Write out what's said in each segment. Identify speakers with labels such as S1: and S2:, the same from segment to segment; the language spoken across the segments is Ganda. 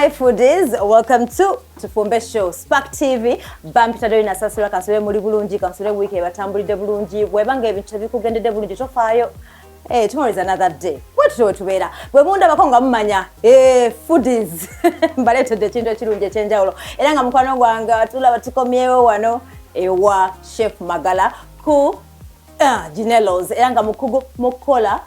S1: my foodies, welcome to Tufumbe Show, Spark TV, Bampita Dorina Sasula kansule muri bulungi kansule wiki batambulide bulungi bwebanga ebintu bikugendede bulungi tofayo. Tomorrow is another day. What do tubeera? Bwe munda bakonga mumanya foodies. Mbaletedde kintu ekirungi ekyenjawulo. Era nga mukwano gwange tulaba tukomyewo wano ewa Chef Magala ku Ginelos. Era nga mukugu mukola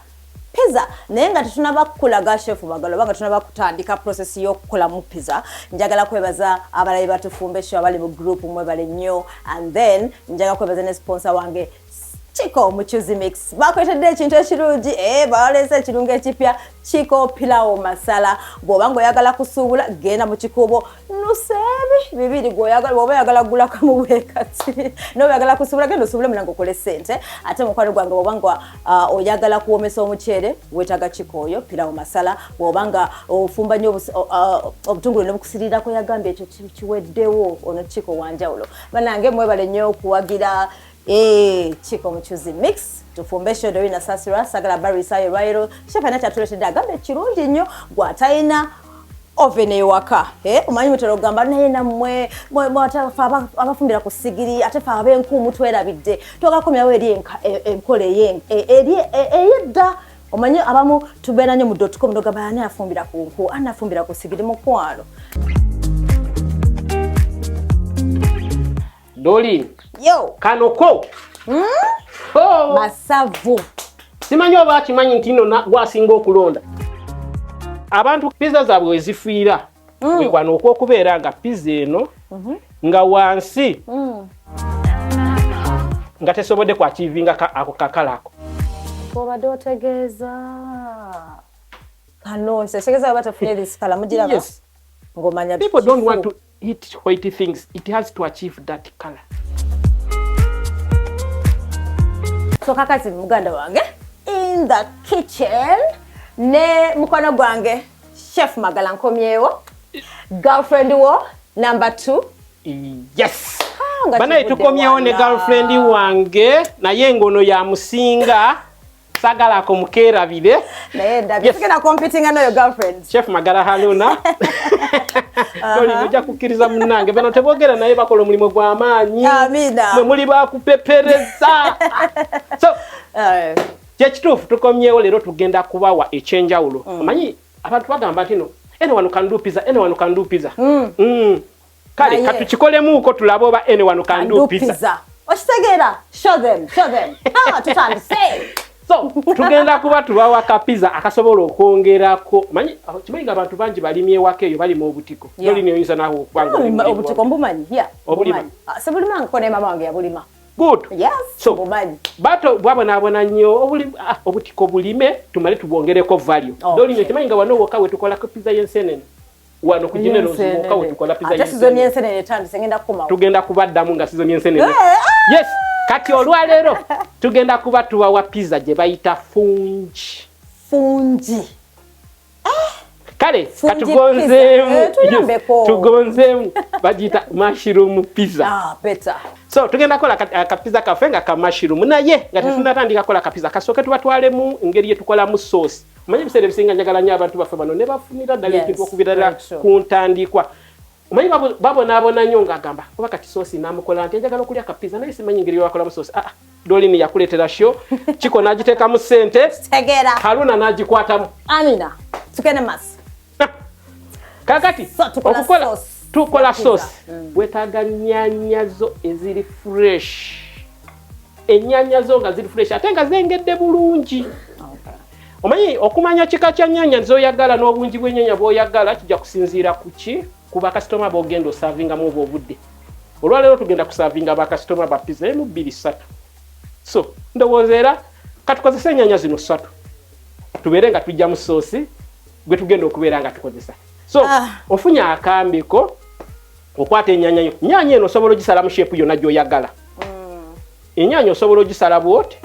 S1: pizza. Naye nga tetunaba kukulaga Chef Magala banga tunaba kutandika process y'okukola mu pizza. Njagala kwebaza abalayi batufumbe show abali mu group mwe bali nnyo, and then njagala kwebaza ne sponsor wange Chico Muchuzi Mix. Bakwetedde ekintu ekirungi bawaleza ekirungo ekipya Chico Pilau Masala. Bw'oba ng'oyagala kusuubula genda mu kikubo nusebi bibiri gw'oyagala bw'oba oyagala kugula kamuwe kati n'oyagala kusuubula genda osuubule mulango okole ssente. Ate mukwano gwange bw'oba nga oyagala kuwomesa omuceere weetaaga Chico oyo Pilau Masala. Bw'oba nga ofumba nnyo obutungulu ne bukusirirako yagambye ekyo kiweddewo ono Chico wanjawulo. Bannange mwebale nnyo okuwagira Chico Muchuzi Mix. Tufumbe show Dorina Sasula sagala bari sayo rairo Chef anacha tuletedde agambe kirungi nnyo gwatayina oven ewaka omanyi mutero gamba naye namwe mwatafa abafumbira ku sigiri ate fa abenkumu twerabidde togakomyawo eri enkola eyedda omanyi abamu tubeera nnyo mu .com ndogamba ani afumbira ku nku anafumbira ku sigiri mukwalo
S2: Doli.
S1: Yo.
S2: Kanoko. Oh.
S1: Masavu.
S2: Simanyi oba akimanyi nti nno gwasinga okulonda. Abantu pizza zaabwe wezifiira. Wano okubeera nga pizza eno nga wansi nga tesobodde kwachivinga ako kakala ako.
S1: Obadde otegeeza. Kano nsetegeza batafunye this kala mujiraba.
S2: Yes.
S1: Ngomanya
S2: people don't want to eat white things. It has to achieve that color.
S1: So kakati muganda wange in the kitchen ne mukwano gwange Chef Magala nkomyewo girlfriend wo number 2.
S2: Yes. Bana tukomyewo ne girlfriend wange naye ngono ya musinga sagala ko mukerabire
S1: naye ndabye tukena competing ano your girlfriend
S2: Chef Magala haluna Doli nja kukiriza munange beno tebogera naye bakola mulimo gwa amaanyi
S1: amina
S2: mwe muli bakupepereza so kituufu tukomyewo lero tugenda kubawa ekyenjawulo amanyi abantu bagamba tino anyone can do pizza kale katukikolemu uko tulaba oba anyone can do pizza
S1: okitegera show them tutandise
S2: so tugenda kuba tubawa ka pizza akasobola okwongerako manyi kimanyi abantu bangi balimye wake eyo bali mu obutiko Doli ne oyinza nawo kubanga
S1: obutiko mbumanyi
S2: obulima
S1: sebulima nkone mama wange yabulima
S2: good
S1: yes
S2: so
S1: mbumanyi
S2: bato bwabona nnyo obutiko bulime tumale tubongereko value Doli ne kimanyi nga wano wokawe tukola ko pizza yensenene wano ku Ginelos wokawe tukola pizza yensenene
S1: season yensenene tandise ngenda kuma
S2: tugenda kubaddamu nga season yensenene yes kati olwalero tugenda kuba tubawa pizza gye bayita fungi kale tugonzeemu bagiyita mushroom pizza
S1: better
S2: so tugenda kola ka pizza kaffe nga ka mushroom naye nga tetunatandika kola ka pizza kasooke tubatwalemu engeri yetukolamu sauce omanyi ebiseera ebisinga njagala nnyo abantu baffe bano ne bafunira ddala ekintu okubirala ku ntandikwa omanyi babonaabona nnyo ng'agamba kuba kati sauce n'amukola nti njagala okulya ka pizza naye simanyi engeri yewakolamu sauce Doli ni yakuleetera show Chico n'agiteekamu ssente
S1: tegera
S2: Haruna n'agikwatamu
S1: amina tukene masi
S2: kakati tukola sauce wetaaga nnyaanya zo eziri fresh ennyaanya zo nga ziri fresh ate nga zengedde bulungi omanyi okumanya kika kya nnyaanya zoyagala n'obungi bw'ennyaanya bw'oyagala kijja kusinziira ku ki ku bakasitoma b'ogenda osavingamu oba obudde olwaleero tugenda kusavinga bakasitoma ba pizza 2-3 so ndowooza era katukozesa ennyaanya zino 3 tubeere nga tujja mu soosi gwe tugenda okubeera nga tukozesa so ofunye akambiko okwata ennyaanya eno osobola ogisala mu shape yonna gy'oyagala ennyaanya osobola ogisala bwoti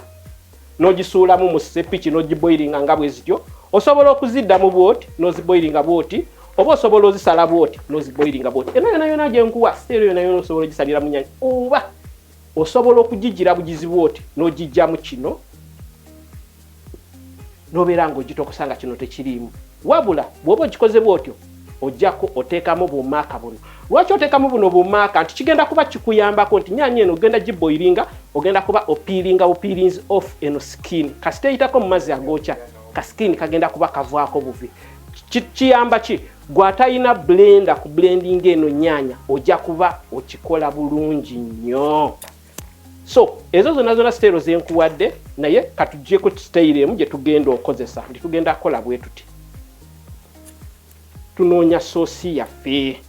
S2: n'ogisuulamu mu sepiki n'ogiboilinga nga bwe zityo osobola okuziddamu bwoti n'oziboilinga bwoti oba osobola ozisala bwoti n'oziboilinga bwoti eno yonna gyenkuwa siteero yonna osobola ogisalira mu nnyaanya oba osobola okugigira bugizi bwoti n'ogijjamu kino n'obeera ng'ogitokosa nga kino tekiriimu wabula bw'oba ogikoze bwotyo ojjako oteekamu bumaaka buno. Lwaki oteekamu buno bumaaka? Nti kigenda kuba kikuyambako nti nyaanya eno ogenda giboilinga, ogenda kuba opiilinga bupeelings off eno skin. Kasita eyitako mu mazzi agookya, ka skin kagenda kuba kavaako buvi. Kiyamba ki? Gw'atalina blender ku blending eno nyaanya ojja kuba okikola bulungi nnyo. So ezo zonna siteero zenkuwadde, naye katuggyeko siteero emu gye tugenda okozesa. Ndi tugenda kukola bwe tuti. Tunoonya soosi yaffe.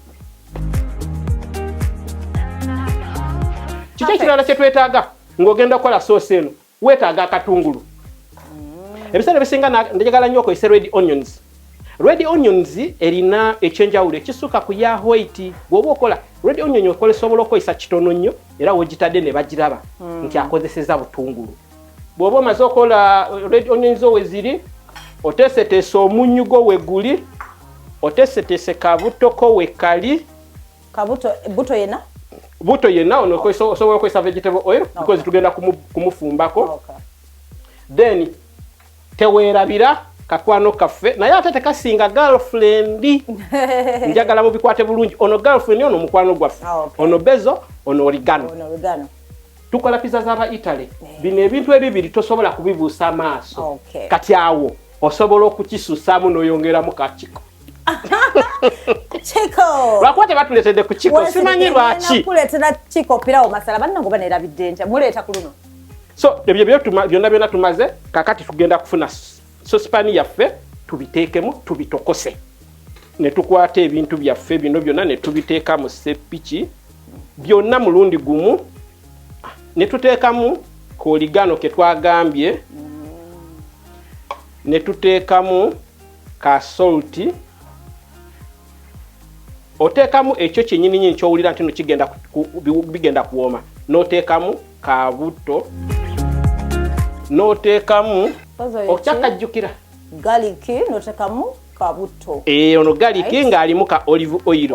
S2: Kiki ekirala kye twetaaga ng'ogenda kukola soosi eno? Weetaaga akatungulu. Ebiseera ebisinga njagala nnyo okozesa red onions. Red onions erina ekyenjawulo ekisuka ku ya white. Bw'oba okola red onion osobola okozesa kitono nnyo era w'ogitadde ne bagiraba nti akozeseza butungulu. Bw'oba omaze okola red onions we ziri, oteeseteese omunnyu we guli, oteeseteese kabutoko we kali.
S1: Buto yenna?
S2: Buto yenna ono osobola okozesa vegetable oil because tugenda kumufumbako. Then teweerabira kakwano kaffe naye ate tekasinga girlfriend. Njagala mubikwate bulungi. Ono girlfriend ono mukwano gwaffe. Ono bezo, ono oregano. Tukola pizza z'aba Italy. Bino ebintu ebibiri tosobola kubibuusa maaso. Kati awo osobola okukisusamu n'oyongeramu kachiko.
S1: Chiko.
S2: Lwakuba tebatuleetedde ku chiko simanyi lwaki.
S1: Nakuleetera chiko pirawo masala bannango baneerabidde ntya muleeta ku luno. So
S2: ebyo byonna tumaze kakati tugenda kufuna saucepan yaffe tubiteekemu tubitokose. Ne tukwata ebintu byaffe bino byonna ne tubiteeka mu sepiki byonna mulundi gumu. Ne tuteekamu koligano ke twagambye. Ne tuteekamu ka salt. Oteekamu ekyo kyennyini ky'owulira nti no bigenda kuwooma. N'oteekamu ka butto. N'oteekamu okyakajjukira
S1: garlic n'oteekamu ka butto.
S2: Ono garlic ng'alimu ka olive oil.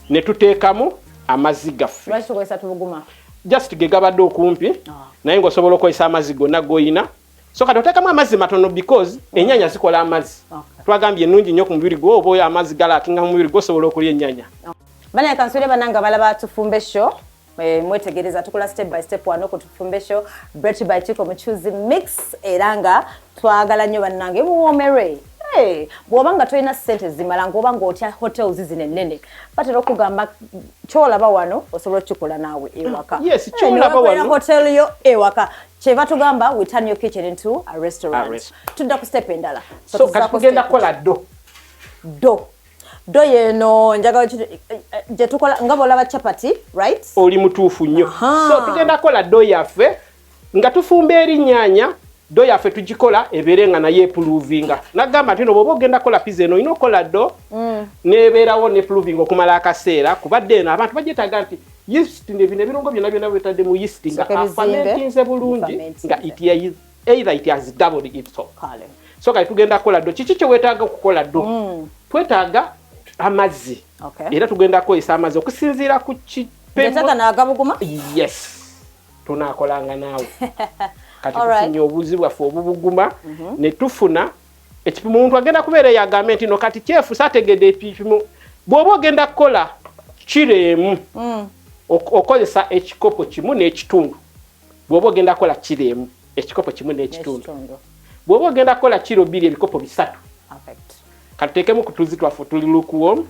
S2: Ne tuteekamu amazzi gaffe.
S1: Lwaki tukozesa tubuguma?
S2: Just ge gabadde okumpi naye ng'osobola okozesa amazzi gonna g'oyina. So kati oteekamu amazzi matono because ennyaanya zikola amazzi. Twagambye ennungi nnyo ku mubiri gwo, oba oyo amazzi galaakinga mu mubiri gwo osobola okulya ennyaanya.
S1: Bana kansule bananga balaba Tufumbe Show. Mwetegereza tukola step by step wano ku Tufumbe Show. Brought by Chico Muchuzi Mix eranga twagala nnyo bannange muwomere. Bw'obanga tolina ssente zimala ng'obanga otya hotels zinennene batera okugamba kyolaba wano osobola okukikola naawe ewaka.
S2: Yes, kyolaba wano
S1: hotel yo ewaka. Kyeva tugamba we turn your kitchen into a restaurant. Tudda ku step endala.
S2: So kati tugenda kukola
S1: do yeno njagala je tukola ngabo laba chapati, right?
S2: Oli mutuufu nnyo. So tugenda kukola do yaffe nga tufumba erinnyanya. Do yaffe tugikola ebeere nga naye epuluvinga. Nagamba nti no bw'oba ogenda kukola pizza eno olina okukola do n'ebeerawo ne puluvinga okumala akaseera kubadde eno abantu bagyetaaga nti yeast bino ebirungo byonna byetadde mu yeast nga afamentinze bulungi nga either it has doubled its color. So kati tugenda kukola do. Kiki kye weetaaga okukola do? Twetaaga amazzi. Era tugenda kukozesa amazzi okusinziira ku kipimo.
S1: Yetaaga n'agabuguma?
S2: Yes. Tunaakolanga naawe. Kati tufunye obuzi bwaffe obubuguma ne tufuna ekipimo omuntu agenda kubeera yagambe nti no kati kyefu saategedde ekipimo. Bw'oba ogenda kukola kiro emu okozesa ekikopo kimu n'ekitundu. Bw'oba ogenda kukola kiro emu ekikopo kimu n'ekitundu. Bw'oba ogenda kukola kiro 2 ebikopo 3. Kati tuteekemu ku tuzi twaffe tuli lukuwomu.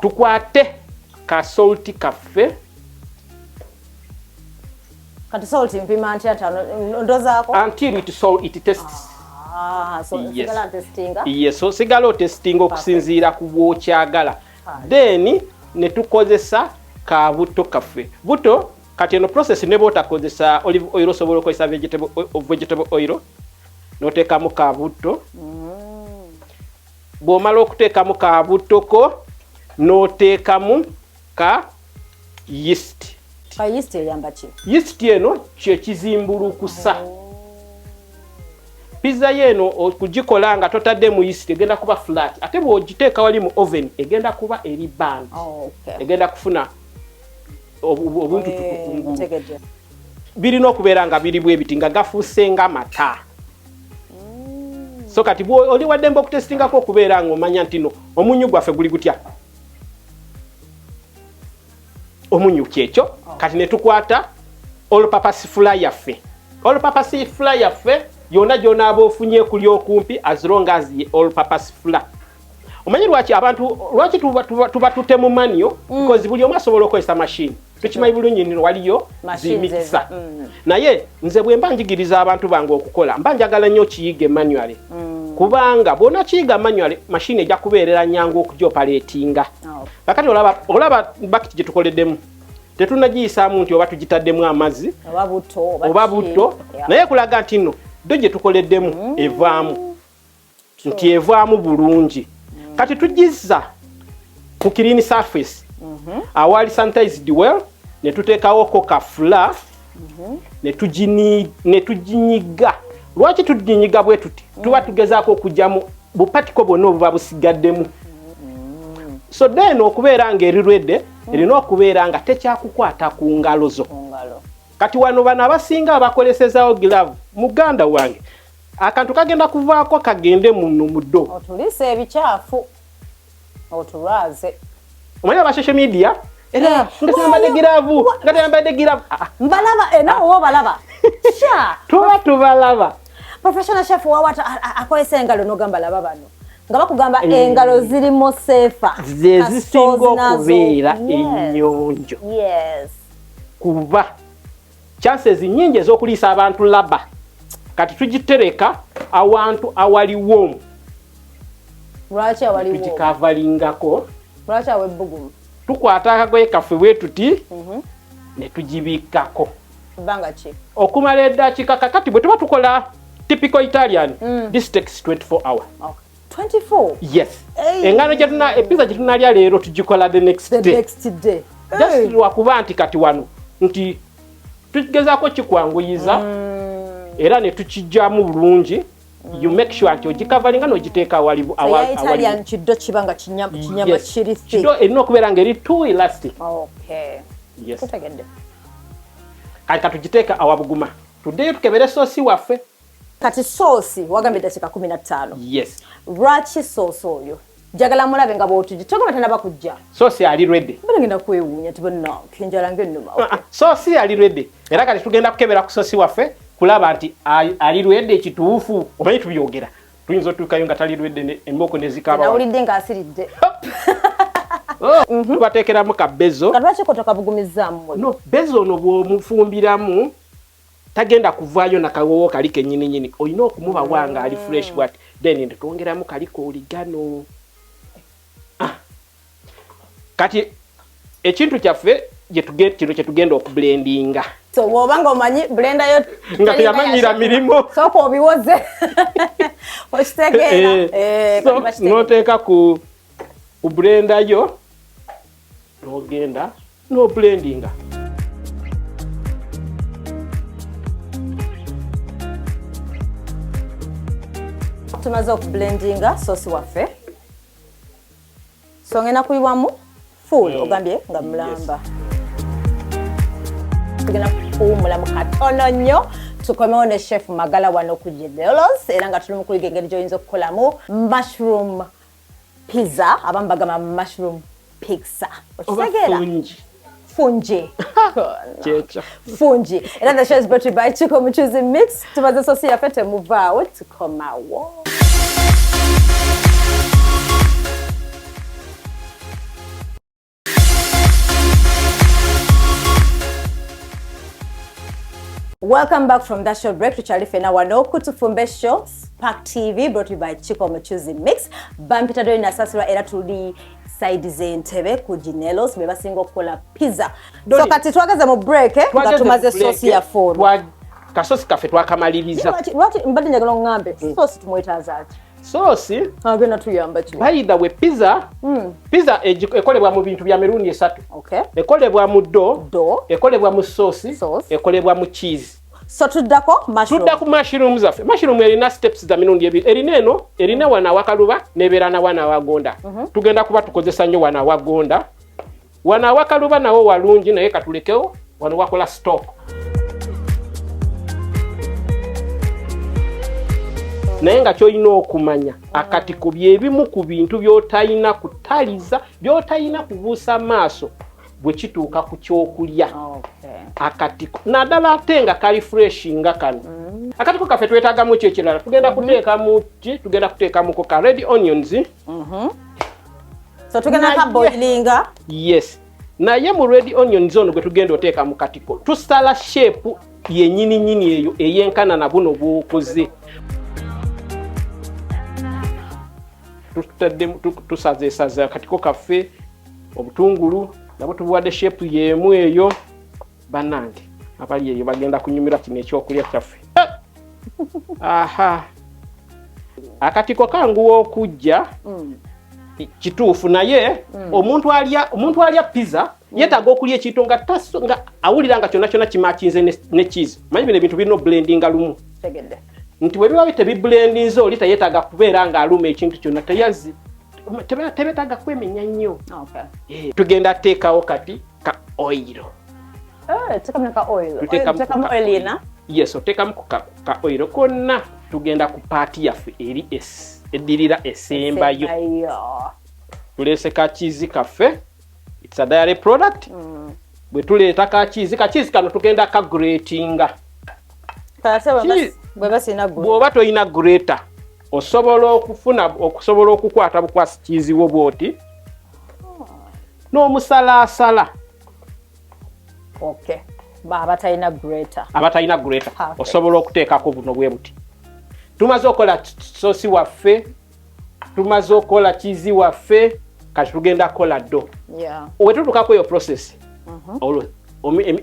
S2: Tukwate ka salt kaffe.
S1: Kati salt mpima ntya ndozaako?
S2: Until it tastes.
S1: So sigala testinga?
S2: Yes, so sigala testinga okusinziira ku bw'okyagala. Then ne tukozesa ka butto kaffe. Butto kati eno process ne bw'otakozesa olive oil osobola okozesa vegetable oil. N'oteekamu ka butto. Bw'omala okuteekamu ka buttoko n'oteekamu ka yeast.
S1: Yeast eyamba ki?
S2: Yeast eno kye kizimbulukusa. Pizza yeno okugikola nga totadde mu yeast egenda kuba flat. Ate bw'ogiteeka wali mu oven egenda kuba eri band. Egenda kufuna obuntu tukungulu. Birina okubeera nga biri bwe biti nga gafuuse nga mata. So kati oli wadde mbo kutestingako okubeera ng'omanya nti no omunyu gwaffe guli gutya. Omunyu kyekyo kati ne tukwata all-purpose flour yaffe. All-purpose flour yaffe yonna gy'onaaba ofunye kuli okumpi as long as ye all-purpose flour. Omanyi lwaki abantu lwaki tuba tutemu manyo because buli omu asobola okukozesa machine. Tukimanyi bulungi nti waliyo zimikisa. Naye nze bwe mba njigiriza abantu bange okukola mba njagala nnyo kiyige manually. Kubanga bw'ona kiyiga manually machine ejja kubeerera nnyangu okugyopaleetinga. Kakati olaba bakiti gye tukoleddemu tetunagiyisaamu nti oba tugitaddemu amazzi oba butto naye kulaga nti nno do gye tukoleddemu evaamu nti evaamu bulungi. Kati tugizza ku clean surface awali sanitized well ne tuteekawo coca flour ne tuginyiga. Lwaki tuginyiga bwe tuti tuba tugezaako okugyamu bupatiko bwonna obuba busigaddemu. So then okubeera ng'eri ready erina okubeera nga tekyakukwata ku ngalo zo. Kati wano bano abasinga abakolesezaawo glove muganda wange akantu kagenda kuvaako kagende muno muddo.
S1: Otulise ebikyafu otulwaze.
S2: Omanyi aba social media era nga teyambadde glove
S1: mbalaba nawo balaba
S2: tubalaba.
S1: Professional chef wawata akolesa engalo n'ogamba laba bano nga bakugamba engalo zirimo sefa
S2: ze zisinga okubeera ennyonjo. Kuba chances nyingi ez'okuliisa abantu laba kati tugitereka awantu awaliwo.
S1: Lwaki awaliwo?
S2: Tugikavalingako.
S1: Lwaki awebbugumu?
S2: Tukwata akagoye kaffe bwe tuti ne tugibikkako.
S1: Banga ki?
S2: Okumala eddakiika kakati bwe tuba tukola typical Italian this takes 24 hours.
S1: 24?
S2: Yes. Engano gyetuna epizza gyetunalya leero tugikola the next day. Just lwakuba nti kati wano nti tugezaako kikwanguyiza era ne tukijjamu bulungi. You make sure nti ogikavalinga n'ogiteeka awali
S1: Italian kiddo kibanga kinyama kiri thick.
S2: Kiddo erina okubeera ng'eri too elastic. Yes.
S1: Kutegedde.
S2: Kati katugiteeka awabuguma. Tuddeyo tukebere soosi waffe.
S1: Kati soosi wagambye eddakiika 15.
S2: Yes.
S1: Lwaki soosi oyo? Jagala mulabe nga bw'otugitogoma tanaba kujja.
S2: Soosi ali ready.
S1: Mbona ngenda kwewuunya tibonna kenjala ng'ennuma.
S2: Soosi ali ready. Era kati tugenda kukebera ku soosi waffe kulaba nti ali ready ekituufu. Omanyi tubyogera. Tuyinza otuukayo nga tali ready emboko ne zikaba.
S1: Nawulidde ng'asiridde.
S2: Tubateekeramu ka bezo.
S1: Lwaki ko tokabugumizzaamu?
S2: No, bezo ono bw'omufumbiramu tagenda kuvaayo na kawowo kali kennyini. Olina okumuba wanga ali fresh bwati. Then twongeramu kaliko oligano. Kati ekintu kyaffe kino kye tugenda okublendinga.
S1: So wobanga omanyi blender yo
S2: nga teyamanyira mirimo.
S1: Soko obiwoze. Okitegeera.
S2: N'oteeka ku blender yo n'ogenda n'oblendinga.
S1: Tumaze okublendinga sosi waffe. So ngena kuyiwamu full ogambye nga mulamba. Tugenda kuwumula mu katono nnyo tukomewo ne chef Magala wano ku Ginelos era nga tuli mu kuyiga engeri gy'oyinza okukolamu mushroom pizza abamu bagamba mushroom pizza. Okitegeera? Fungi. Fungi. Era the show is brought to you by Chiko Muchuzi Mix. Tumaze sosi yaffe temuvaawo tukomawo. Welcome back from that short break. Tuchali fena wano kutufumbe show Spark TV brought to you by Chiko Muchuzi Mix. Bampita doi na sasura era tuli side zentebe ku Ginelos beba singo kola pizza. So kati twagaza mu break nga tumaze sauce ya phone.
S2: Kasosi kafe twakamaliriza.
S1: Lwaki mbadde njagala ngambe sauce tumwetaaza ati.
S2: Sauce
S1: agenda tuyamba ki.
S2: By the way pizza ekolebwa mu bintu bya mirundi esatu.
S1: Okay.
S2: Ekolebwa mu dough, ekolebwa mu sauce, ekolebwa mu cheese.
S1: So tuddako mushroom.
S2: Tuddako mushrooms zaffe. Mushroom erina steps za mirundi ebiri. Erina wana wakaluba nebeera na wana wagonda. Tugenda kuba tukozesa nnyo wana wagonda. Wana wakaluba nawo walungi naye katulekewo wano wakola stock. naye nga kyolina okumanya akatiko byebimu ku bintu by'otayina kutaliza by'otayina kubuusa maaso bwe kituuka ku kyokulya. Akatiko naddala ate nga kali fresh nga kano. Akatiko kaffe twetaagamu ki ekirala? Tugenda kuteekamu ki? Tugenda kuteekamu ko ka red onions.
S1: So tugenda ka boilinga?
S2: Yes. Naye mu red onions ono gwe tugenda oteeka mu katiko tusala shape yennyini eyo eyenkana na buno bw'okoze. Tusaze akatiko kaffe obutungulu nabo tubuwadde shape yemu eyo. Bannange abali eyo bagenda kunyumira kino ekyokulya kyaffe. Aha, akatiko kanguwa okujja kituufu naye omuntu alya pizza yeetaaga okulya ekintu nga awulira nga kyonna kimakinze ne cheese. Manyi bino ebintu birina blendinga lumu.
S1: Tegedde.
S2: Nti bwe biba tebiblendinze oli teyeetaaga kubeera ng'aluma ekintu kyonna teyazi tebeetaaga kwemenya nnyo. Tugenda teekawo kati ka oil.
S1: Tekamu ka oil. Tekamu oil ina?
S2: Yes, otekamu ka oil konna tugenda ku paati yaffe eri eddirira esembayo. Tuleese ka cheese kaffe. It's a dairy product. Bwe tuleeta ka cheese kano tugenda ka gratinga. Bw'oba toyina grater osobola okukwata bukwasi cheese wo bwoti n'omusalaasala.
S1: Okay. Abatalina grater.
S2: Osobola okuteekako buno bwe buti. Tumaze okola sosi waffe, tumaze okola cheese waffe, kati tugenda kukola ddo. Wetutukako eyo process.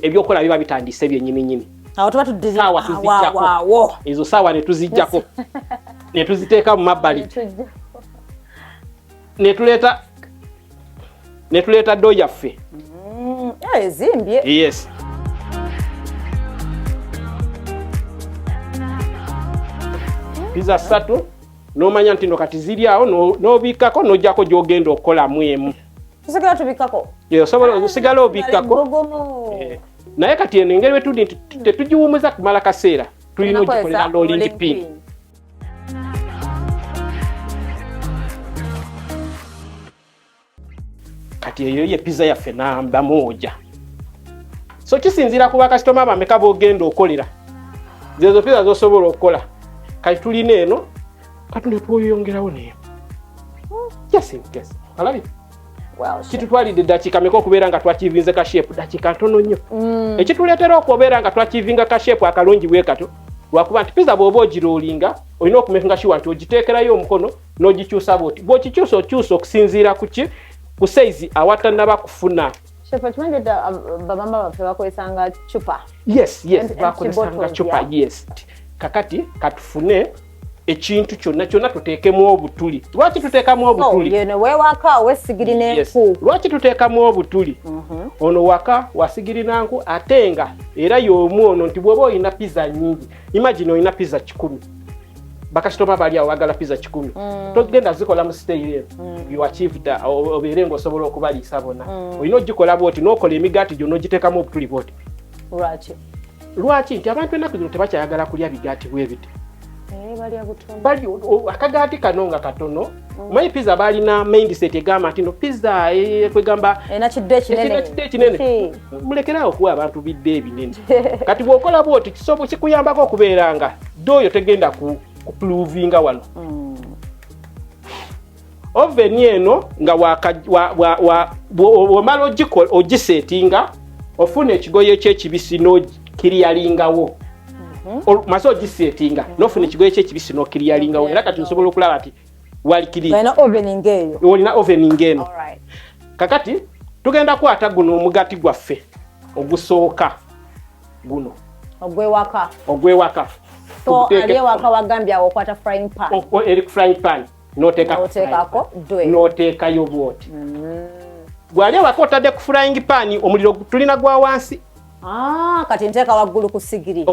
S2: Ebyokola biba bitandise byennyini.
S1: Awo tuba
S2: tuzijjako. Ezo saawa ne tuzijjako. Ne tuziteeka mu mabbali. Ne tuleeta ddo yaffe.
S1: Ezimbye.
S2: Yes. Pizza 3 n'omanya nti kati ziri awo n'obikkako n'ojjako gy'ogenda okukolamu emu.
S1: Tusigala tubikkako?
S2: Osobola osigala obikkako. Naye kati eno engeri bwe tuli tetugiwumuza kumala kaseera. Tulina ogikolera rolling pin. Kati eyo ye pizza yaffe namba moja. So kisinziira ku bakasitoma bameka b'ogenda okolera. Zezo pizza z'osobola okukola. Kati tulina eno kati ne tweyongerawo neyo. Just in case. Alabi? Kitutwalidde eddakiika meka okubeera nga twakivinze ka shape dakiika ntono nnyo. Ekituleetera okubeera nga twakivinga ka shape akalungi bwe kato lwakuba nti pizza bw'oba ogiroolinga olina okumekinga sure nti ogiteekerayo omukono n'ogikyusa bw'oti. Bw'okikyusa okyusa okusinziira ku size awatannaba kufuna.
S1: Chef, tumanyi bamama baffe bakozesanga chupa.
S2: Yes, bakozesanga chupa, yes. Kakati katufune ekintu kyonna tuteekemu obutuli. Lwaki tuteekamu obutuli?
S1: Yeno weewaka wesigiri n'enku.
S2: Lwaki tuteekamu obutuli? Ono waka wasigiri nanku atenga era y'omu ono nti bw'oba olina pizza nnyingi. Imagine olina pizza 10. Bakasitoma bali awo wagala pizza 10. Togenda zikola mu stage you achieved obeere ng'osobola okubaliisa bonna. Olina ogikola bwoti n'okola emigaati gyo n'ogiteekamu obutuli bwoti. Lwaki? Nti abantu ennaku zino tebakyayagala kulya bigaati bwe biti. Bali akagaati kano nga katono. Omanyi pizza balina mindset egamba nti no pizza kwegamba
S1: kidde
S2: kinene. Mulekerawo okuwa abantu bidde ebinene. Kati bw'okola bwoti kikuyambako okubeera nga doyo tegenda kupuluvinga wano. Oven eno nga wamala ogisetinga ofuna ekigoye ky'ekibisi n'okiriyalingawo. Maso ogisetinga n'ofuna ekigoye ky'ekibisi n'okiriyalingawo. Era kati nsobola okulaba nti walikiri. Olina ovening eno. Kakati tugenda kwata guno omugati gwaffe ogusooka guno. Ogwewaka.
S1: So aliewaka wagambye awo okwata frying pan.
S2: Eric frying pan. N'oteekako n'oteekayo bwoti. Bw'aliewaka otadde ku frying pan omuliro tulina gwa wansi.
S1: Kati nteeka waggulu ku sigiri.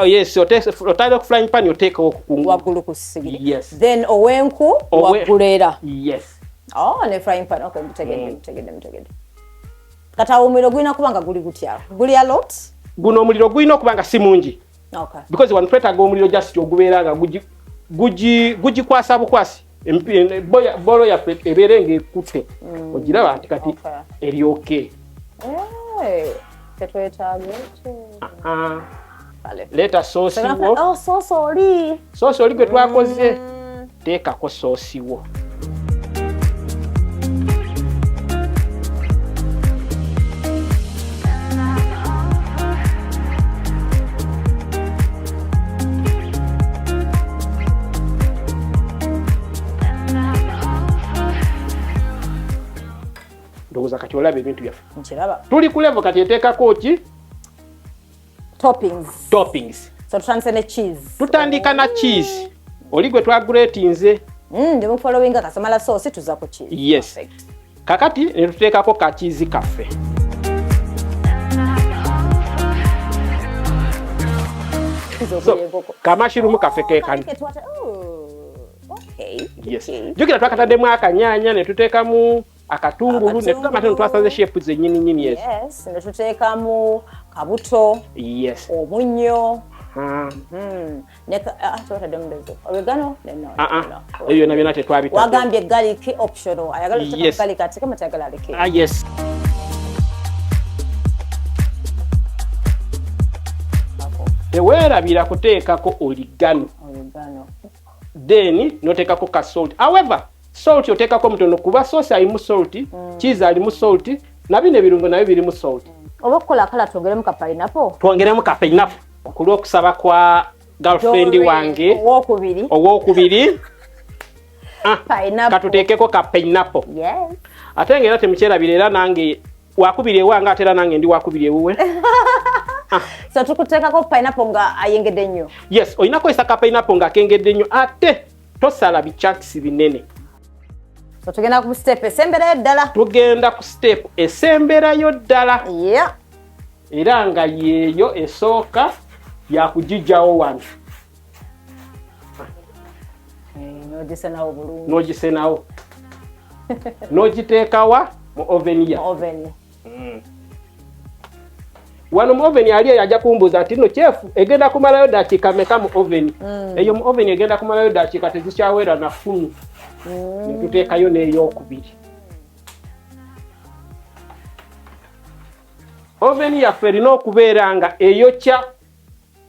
S2: Yes, otadde ku frying pan oteekawo ku
S1: waggulu ku sigiri.
S2: Yes.
S1: Then owenku waggulu era.
S2: Yes.
S1: Ne frying pan. Okay, mtegedde. Kati omuliro gulina kuba nga guli gutya. Guli a lot?
S2: Guno omuliro gulina okuba nga si mungi.
S1: Okay.
S2: Because one twetaaga omuliro just ogubeera nga guji kwasa bukwasi bolo ya eberenge ekute ogiraba nti kati eri okay
S1: tetwetaaga
S2: leta sauce wo sauce oli gwe twakoze teekako sauce wo ndowooza kati olaba ebintu byaffe
S1: nkiraba
S2: tuli ku level kati eteekako ki toppings
S1: so tutandise ne cheese
S2: tutandika na cheese oli gwe twaguleetinze
S1: ndi mufollowinga kasamala sauce tuza ku cheese
S2: yes perfect. Kakati ne tuteekako ka cheese kaffe so kamashirumu kaffe keekano yes jukira twakataddemu akanyanya ne tuteekamu akatungulu ne tukamata twasaze shape zennyini nyini
S1: yes ne tuteekamu kabuto
S2: yes
S1: omunnyo oregano
S2: eyo nabyo tetwabita
S1: wagambye garlic optional ayagala yes. Garlic ati kama tagala alike
S2: yes teweerabira kuteekako oligano then noteekako ka salt however salt oteekako mutono kuba sauce alimu salt cheese alimu salt nabino ebirungo nabyo birimu salt
S1: oba okukola kala twongeremu ka pineapple okulw'okusaba kwa girlfriend wange owokubiri katuteekeko ka pineapple ate ng'era temukyerabira era nange wakubiri ewange ate era nange ndi wakubiri ewuwe so tukuteekako pineapple nga ayengedde nnyo
S2: yes olina kukozesa ka pineapple nga akengedde nnyo ate tosala bichunks binene
S1: so tugenda ku step esemberayo ddala
S2: tugenda ku step esemberayo ddala era nga yeeyo esooka yakugijjawo wano n'ogisenawo n'ogiteekawa mu oven ya wano mu oven ali yajja kumbuuza ati no chef egenda kumalayo dakiika meka mu oven eyo mu oven egenda kumalayo dakiika tezikyawera na 10 netuteekayo n'eyokubiri oven yaffe erina okubeera nga eyokya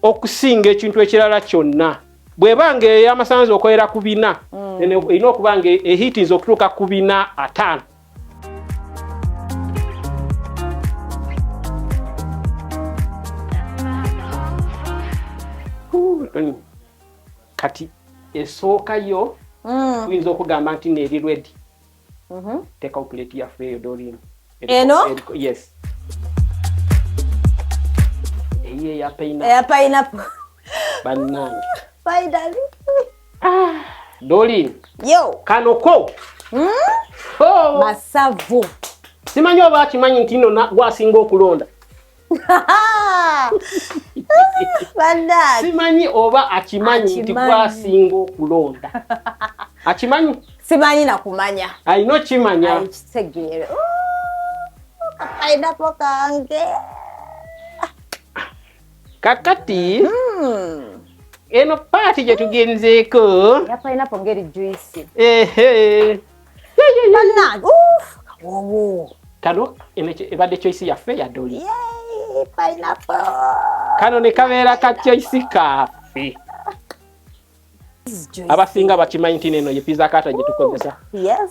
S2: okusinga ekintu ekirala kyonna bw'ebanga ey'amasanzi okwera ku 4 erina okuba nga ehiitinza okutuuka ku 4-5 kati esooka yo tuyinza okugamba nti neeri ready teeka plate yaffe eyo Doreen
S1: eno
S2: yes eya
S1: pineapple
S2: bannange
S1: finally
S2: Doreen
S1: yo
S2: kanoko
S1: masavu
S2: simanyi oba akimanyi nti nno gwasinga okulonda simanyi oba akimanyi nti gwasinga okulonda akimanyi
S1: simanyi nakumanya
S2: alina okimanya
S1: kitegeere pineapple kange
S2: kakati eno paati gye tugenzeeko
S1: ya pineapple ngeri juice
S2: kano ebadde choice yaffe ya Doreen
S1: pineapple
S2: kano ne kabeera ka choice kaffe abasinga bakimanyi nti neno ye pizza kata gye tukozesa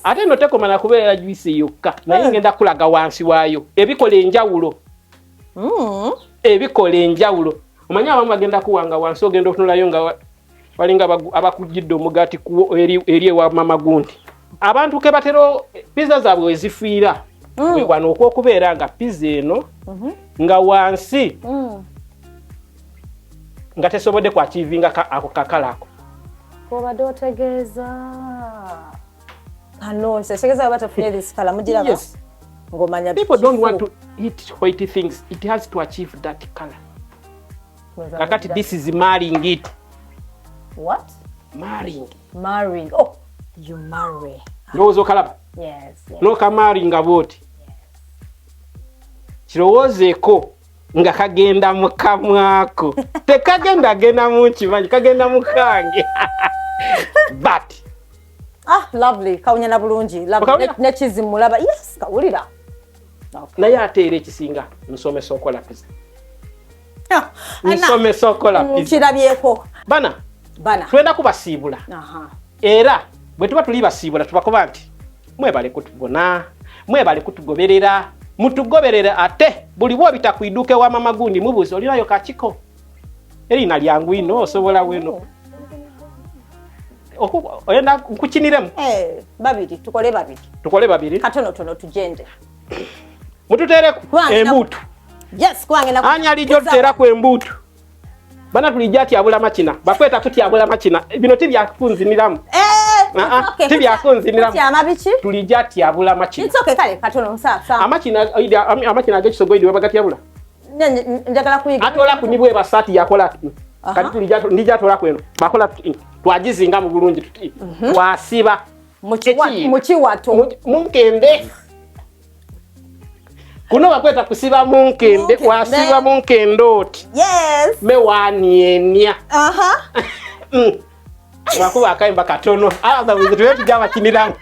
S2: ate no tekomana kubeera juice yokka naye ngenda kulaga wansi waayo ebikola enjawulo omanyi abamu bagenda kuwanga wansi ogenda otunulayo nga walinga abakujjidde omugaati eri ewa mama gundi abantu ke batero pizza zaabwe wezifiira wano okwokubeera nga pizza eno nga wansi nga tesobodde kwachivinga ako kakala ako
S1: obadde otegeeza kano nsetegeeza batafunye this color mugiraba ng'omanya
S2: people don't want to eat white things it has to achieve that color kakati this is marrying it
S1: what marrying oh you marry
S2: ndowooza okalaba
S1: yes
S2: n'okamaringa bwoti kirowoozeeko nga kagenda mu kamwako tekagenda agenda mu kimanyi kagenda mu kange but
S1: lovely kawunyana bulungi lovely ne kizimulaba yes kawulira
S2: naye ate era ekisinga nsomesa okola pizza nsomesa okola pizza
S1: kirabyeko
S2: bana twenda kubasiibula era bwe tuba tuli basiibula tubakoba nti mwebale kutubona mwebale kutugoberera mutugoberera ate buli bwo bitakwiduke wa mama gundi mubuzi olinayo kachiko erina lyangu ino osobola weno oyenda kukiniremu
S1: babiri
S2: tukole babiri
S1: katono tujende
S2: mututereku embutu
S1: yes kwange na
S2: anya lijo tuteraku embutu bana tulijati abula machina bakweta kuti abula machina bino tibyakunziniramu tibyakunziniramu tulijati abula machina
S1: it's okay kale katono sa
S2: amachina gekisogoidi wabagati abula
S1: njagala kuyiga
S2: atola kunibwe basati yakola kati tulijato ndijatola kweno bakola twajizinga mu bulungi tuti twasiba
S1: mukiwato
S2: munkende kuno bakweta kusiba munkende wasiba munkendoti
S1: yes
S2: mewanienia bakuba akaimba katono ala wizi tuwe tujaba kiniramu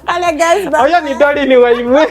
S1: kale guys
S2: oyo ni doli ni wayiwe